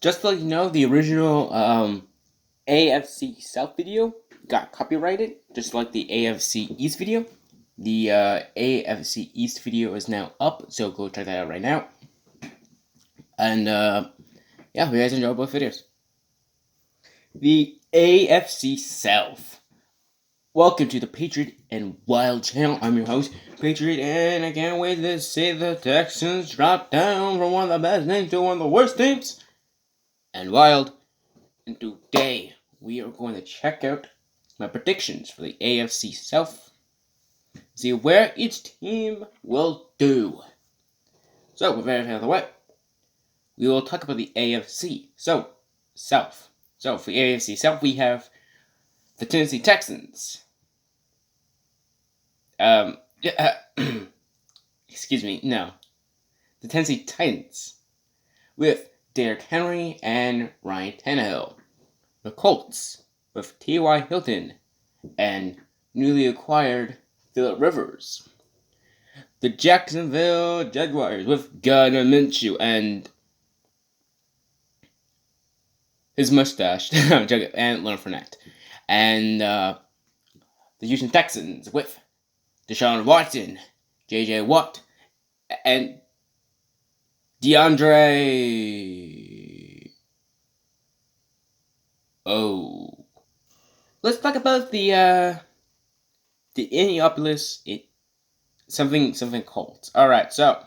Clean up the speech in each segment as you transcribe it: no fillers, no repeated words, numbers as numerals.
Just to let you know, the original AFC South video got copyrighted, just like the AFC East video. The AFC East video is now up, so go check that out right now. And yeah, hope you guys enjoy both videos. The AFC South. Welcome to the Patriot and Wild channel. I'm your host, Patriot, and I can't wait to see the Texans drop down from one of the best teams to one of the worst teams, and Wild. And today, we are going to check out my predictions for the AFC South. See where each team will do. So, with that out of the way, we will talk about the AFC South. So, for the AFC South, we have the Tennessee Texans. Excuse me, no. The Tennessee Titans with Derrick Henry and Ryan Tannehill. The Colts with T.Y. Hilton and newly acquired Phillip Rivers. The Jacksonville Jaguars with Gardner Minshew and his mustache, and Leonard Fournette. And the Houston Texans with Deshaun Watson, J.J. Watt, and DeAndre. Oh, let's talk about the Indianapolis something Colts. All right, so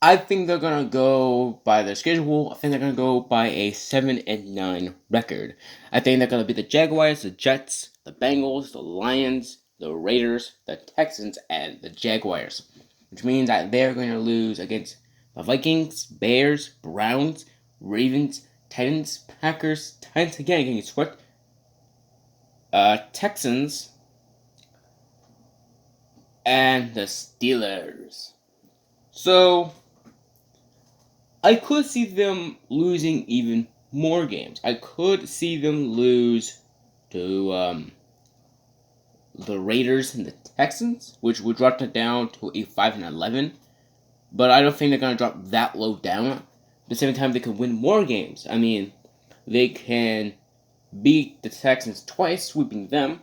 I think they're gonna go by their schedule. I think they're gonna go by a 7-9 record. I think they're gonna be the Jaguars, the Jets, the Bengals, the Lions, the Raiders, the Texans, and the Jaguars, which means that they're going to lose against the Vikings, Bears, Browns, Ravens, Titans, Packers, Titans again getting swept, Texans, and the Steelers. So I could see them losing even more games. I could see them lose to the Raiders and the Texans, which would drop it down to a 5-11. But I don't think they're going to drop that low down. At the same time, they can win more games. I mean, they can beat the Texans twice, sweeping them.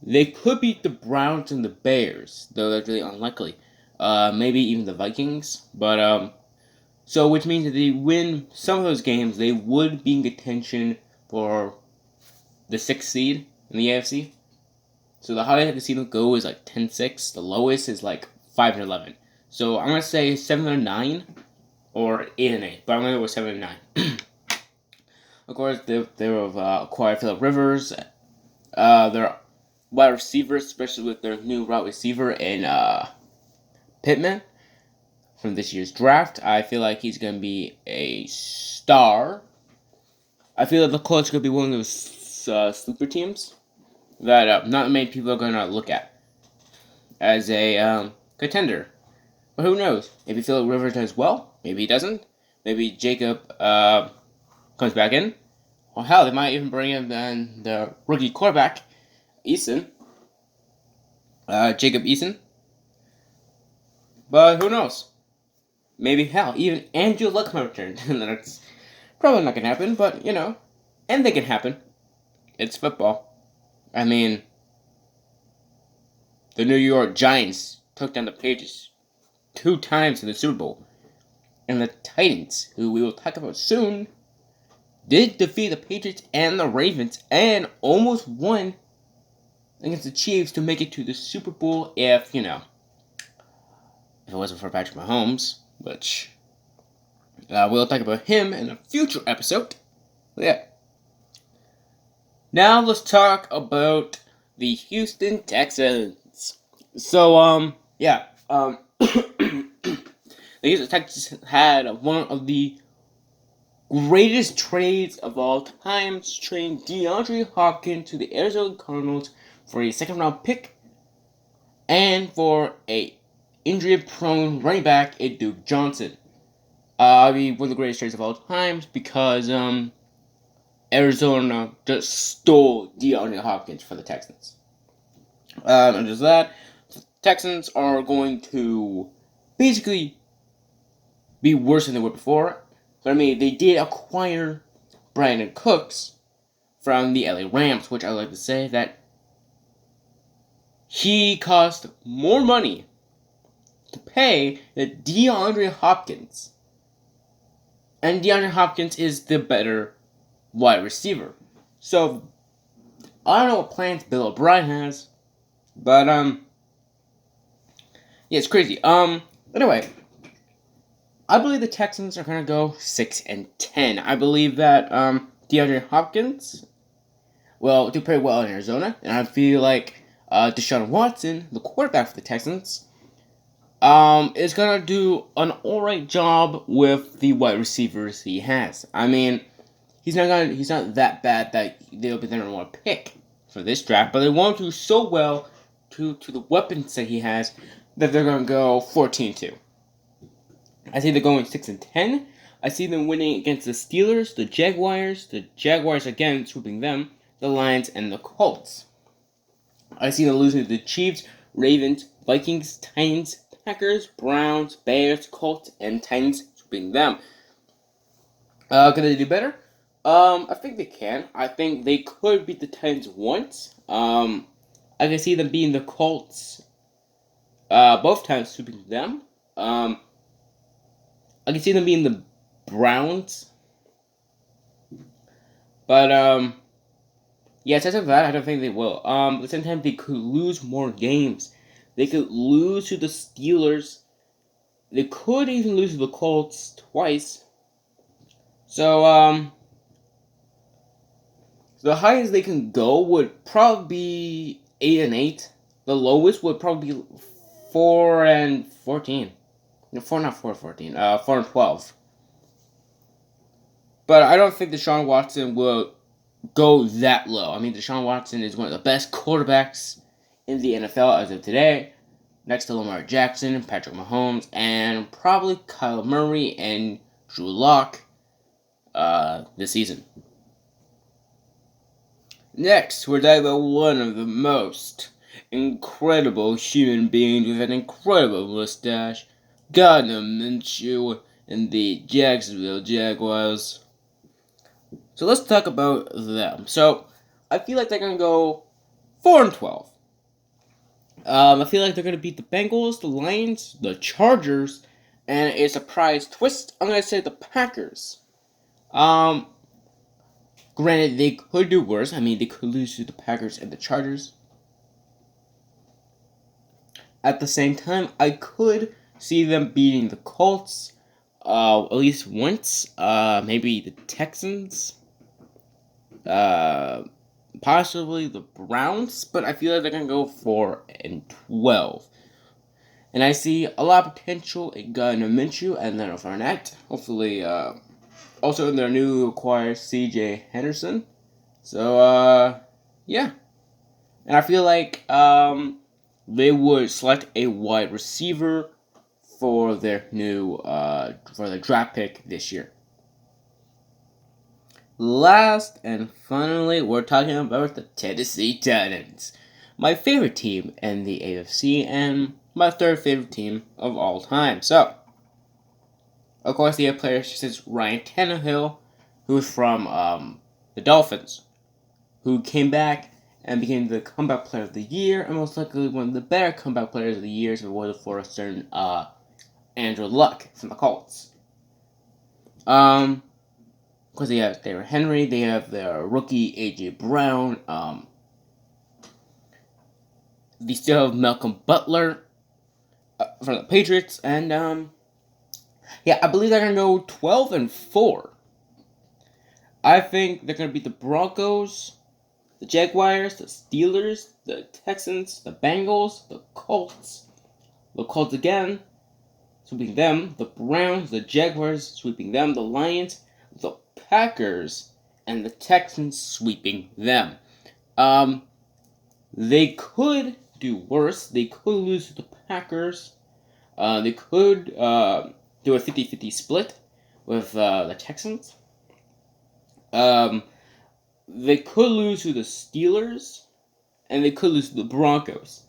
They could beat the Browns and the Bears, though that's really unlikely. Maybe even the Vikings. But, so which means that they win some of those games, they would be in contention for the 6th seed in the AFC. So the highest I can see them go is like 10-6. The lowest is like 5-11. So I'm gonna say 7-9 or 8-8. But I'm gonna go with 7-9. Of course, they have acquired Phillip Rivers. Their wide receivers, especially with their new wide receiver in Pittman from this year's draft. I feel like he's gonna be a star. I feel like the Colts could be one of those sleeper teams that not many people are going to look at as a contender. But who knows? Maybe Phillip Rivers does well. Maybe he doesn't. Maybe Jacob comes back in. Or hell, they might even bring in then the rookie quarterback, Jacob Eason. But who knows? Maybe hell, even Andrew Luck might return. That's probably not going to happen, but you know, anything can happen. It's football. I mean, the New York Giants took down the Patriots 2 times in the Super Bowl. And the Titans, who we will talk about soon, did defeat the Patriots and the Ravens and almost won against the Chiefs to make it to the Super Bowl if it wasn't for Patrick Mahomes, which we'll talk about him in a future episode. But yeah. Now let's talk about the Houston Texans. So, the Houston Texans had one of the greatest trades of all time, trading DeAndre Hopkins to the Arizona Cardinals for a 2nd-round pick and for a injury-prone running back, Duke Johnson. One of the greatest trades of all time because Arizona just stole DeAndre Hopkins for the Texans. And just that, the Texans are going to basically be worse than they were before. But I mean, they did acquire Brandon Cooks from the LA Rams, which I like to say that he cost more money to pay than DeAndre Hopkins. And DeAndre Hopkins is the better wide receiver. So, I don't know what plans Bill O'Brien has, but, yeah, it's crazy. Anyway, I believe the Texans are going to go 6-10. I believe that, DeAndre Hopkins will do pretty well in Arizona, and I feel like, Deshaun Watson, the quarterback for the Texans, is gonna do an alright job with the wide receivers he has. I mean, he's not that bad that they'll be the number one pick for this draft, but they won't do so well to the weapons that he has that they're gonna go 14-2. I see they're going 6-10. I see them winning against the Steelers, the Jaguars again swooping them, the Lions, and the Colts. I see them losing to the Chiefs, Ravens, Vikings, Titans, Packers, Browns, Bears, Colts, and Titans swooping them. Can they do better? I think they can. I think they could beat the Titans once. I can see them beating the Colts both times, swooping them. I can see them beating the Browns. But, yeah, aside from that, I don't think they will. At the same time, they could lose more games. They could lose to the Steelers. They could even lose to the Colts twice. So, the highest they can go would probably be 8-8. The lowest would probably be 4-14. No, 4-12. But I don't think Deshaun Watson will go that low. I mean, Deshaun Watson is one of the best quarterbacks in the NFL as of today, next to Lamar Jackson, Patrick Mahomes, and probably Kyle Murray and Drew Lock this season. Next, we're talking about one of the most incredible human beings with an incredible mustache, Gardner Minshew, and the Jacksonville Jaguars. So let's talk about them. So, I feel like they're going to go 4-12. I feel like they're going to beat the Bengals, the Lions, the Chargers, and a surprise twist, I'm going to say the Packers. Granted, they could do worse. I mean, they could lose to the Packers and the Chargers. At the same time, I could see them beating the Colts, at least once. Maybe the Texans. Possibly the Browns, but I feel like they're going to go 4-12. And I see a lot of potential in Gardner Minshew and Leonard Fournette. Hopefully, also in their newly acquired C.J. Henderson. So, yeah. And I feel like they would select a wide receiver for their new for their draft pick this year. Last and finally, we're talking about the Tennessee Titans, my favorite team in the AFC and my third favorite team of all time. So, of course, they have players such as Ryan Tannehill, who's from the Dolphins, who came back and became the comeback player of the year, and most likely one of the better comeback players of the year if it wasn't for a certain Andrew Luck from the Colts. Because they have Derrick Henry, they have their rookie A.J. Brown, they still have Malcolm Butler from the Patriots, and yeah, I believe they're going to go 12-4. I think they're going to beat the Broncos, the Jaguars, the Steelers, the Texans, the Bengals, the Colts again, sweeping them, the Browns, the Jaguars, sweeping them, the Lions, the Packers, and the Texans sweeping them. They could do worse. They could lose to the Packers. They could do a 50-50 split with the Texans. They could lose to the Steelers, and they could lose to the Broncos.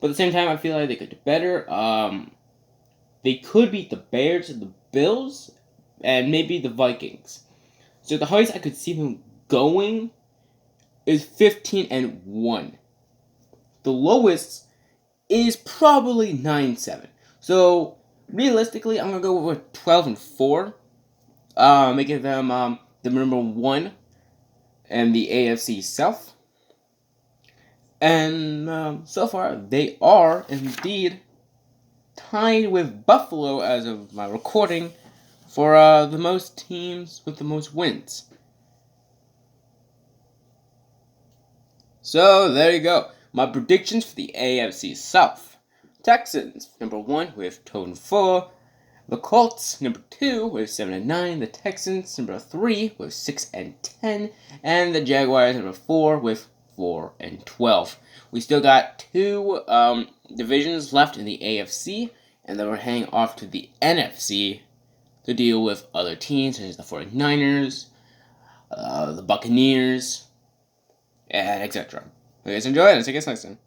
But at the same time, I feel like they could do better. They could beat the Bears and the Bills and maybe the Vikings. So the highest I could see them going is 15-1. The lowest is probably 9-7. So realistically, I'm gonna go with 12-4, making them the number one in the AFC South. And so far, they are indeed tied with Buffalo as of my recording for the most teams with the most wins. So there you go. My predictions for the AFC South. Texans, number 1 with 12-4. The Colts, number 2 with 7-9. The Texans, number 3 with 6-10. And the Jaguars, number 4 with 4-12. We still got 2 divisions left in the AFC, and then we're heading off to the NFC to deal with other teams such as the 49ers, the Buccaneers, and etc. Hope you guys enjoy it. I'll see you guys next time.